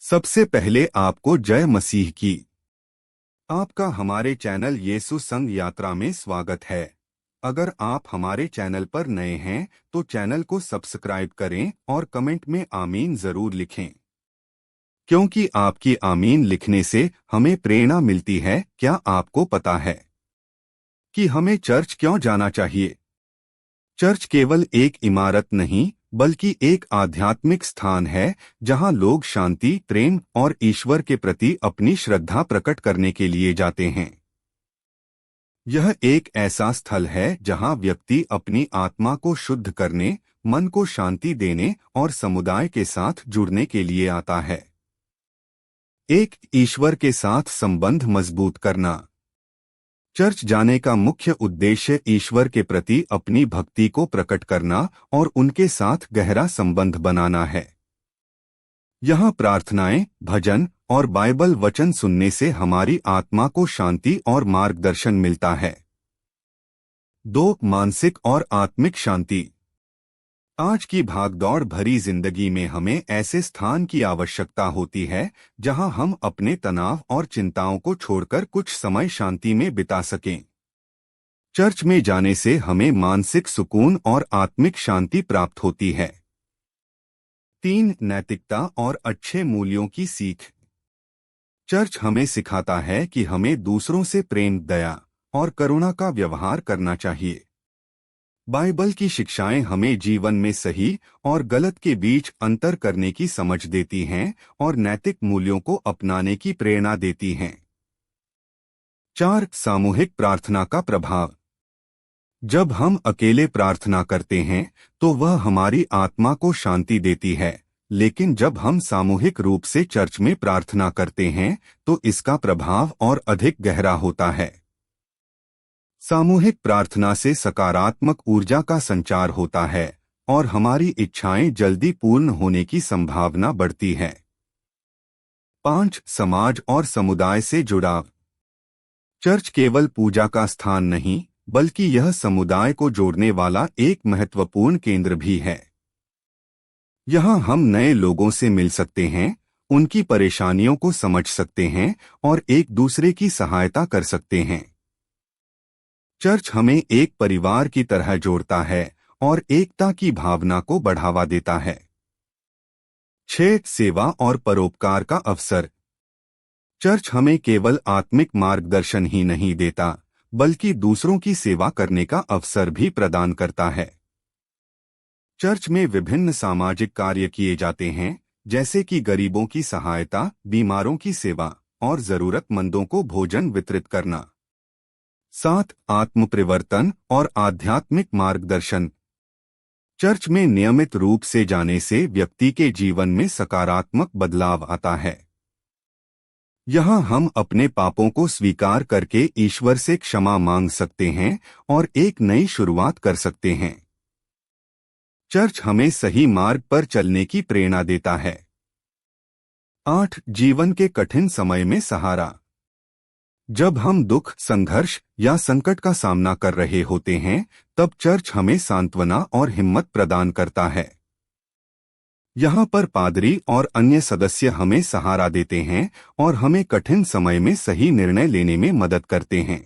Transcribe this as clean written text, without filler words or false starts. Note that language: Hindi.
सबसे पहले आपको जय मसीह की। आपका हमारे चैनल यीशु संग यात्रा में स्वागत है। अगर आप हमारे चैनल पर नए हैं तो चैनल को सब्सक्राइब करें और कमेंट में आमीन जरूर लिखें, क्योंकि आपकी आमीन लिखने से हमें प्रेरणा मिलती है। क्या आपको पता है कि हमें चर्च क्यों जाना चाहिए? चर्च केवल एक इमारत नहीं बल्कि एक आध्यात्मिक स्थान है जहां लोग शांति, प्रेम और ईश्वर के प्रति अपनी श्रद्धा प्रकट करने के लिए जाते हैं। यह एक ऐसा स्थल है जहां व्यक्ति अपनी आत्मा को शुद्ध करने, मन को शांति देने और समुदाय के साथ जुड़ने के लिए आता है। एक ईश्वर के साथ संबंध मजबूत करना। चर्च जाने का मुख्य उद्देश्य ईश्वर के प्रति अपनी भक्ति को प्रकट करना और उनके साथ गहरा संबंध बनाना है। यहाँ प्रार्थनाएं, भजन और बाइबल वचन सुनने से हमारी आत्मा को शांति और मार्गदर्शन मिलता है। 2. मानसिक और आत्मिक शांति। आज की भागदौड़ भरी जिंदगी में हमें ऐसे स्थान की आवश्यकता होती है जहां हम अपने तनाव और चिंताओं को छोड़कर कुछ समय शांति में बिता सकें। चर्च में जाने से हमें मानसिक सुकून और आत्मिक शांति प्राप्त होती है। 3. नैतिकता और अच्छे मूल्यों की सीख। चर्च हमें सिखाता है कि हमें दूसरों से प्रेम, दया और करुणा का व्यवहार करना चाहिए। बाइबल की शिक्षाएं हमें जीवन में सही और गलत के बीच अंतर करने की समझ देती हैं और नैतिक मूल्यों को अपनाने की प्रेरणा देती हैं। 4. सामूहिक प्रार्थना का प्रभाव। जब हम अकेले प्रार्थना करते हैं तो वह हमारी आत्मा को शांति देती है, लेकिन जब हम सामूहिक रूप से चर्च में प्रार्थना करते हैं तो इसका प्रभाव और अधिक गहरा होता है। सामूहिक प्रार्थना से सकारात्मक ऊर्जा का संचार होता है और हमारी इच्छाएं जल्दी पूर्ण होने की संभावना बढ़ती है। 5. समाज और समुदाय से जुड़ाव। चर्च केवल पूजा का स्थान नहीं बल्कि यह समुदाय को जोड़ने वाला एक महत्वपूर्ण केंद्र भी है। यहाँ हम नए लोगों से मिल सकते हैं, उनकी परेशानियों को समझ सकते हैं और एक दूसरे की सहायता कर सकते हैं। चर्च हमें एक परिवार की तरह जोड़ता है और एकता की भावना को बढ़ावा देता है। 6. सेवा और परोपकार का अवसर। चर्च हमें केवल आत्मिक मार्गदर्शन ही नहीं देता बल्कि दूसरों की सेवा करने का अवसर भी प्रदान करता है। चर्च में विभिन्न सामाजिक कार्य किए जाते हैं, जैसे कि गरीबों की सहायता, बीमारों की सेवा और जरूरतमंदों को भोजन वितरित करना। 7. आत्मपरिवर्तन और आध्यात्मिक मार्गदर्शन। चर्च में नियमित रूप से जाने से व्यक्ति के जीवन में सकारात्मक बदलाव आता है। यहाँ हम अपने पापों को स्वीकार करके ईश्वर से क्षमा मांग सकते हैं और एक नई शुरुआत कर सकते हैं। चर्च हमें सही मार्ग पर चलने की प्रेरणा देता है। 8. जीवन के कठिन समय में सहारा। जब हम दुख, संघर्ष या संकट का सामना कर रहे होते हैं तब चर्च हमें सांत्वना और हिम्मत प्रदान करता है। यहाँ पर पादरी और अन्य सदस्य हमें सहारा देते हैं और हमें कठिन समय में सही निर्णय लेने में मदद करते हैं।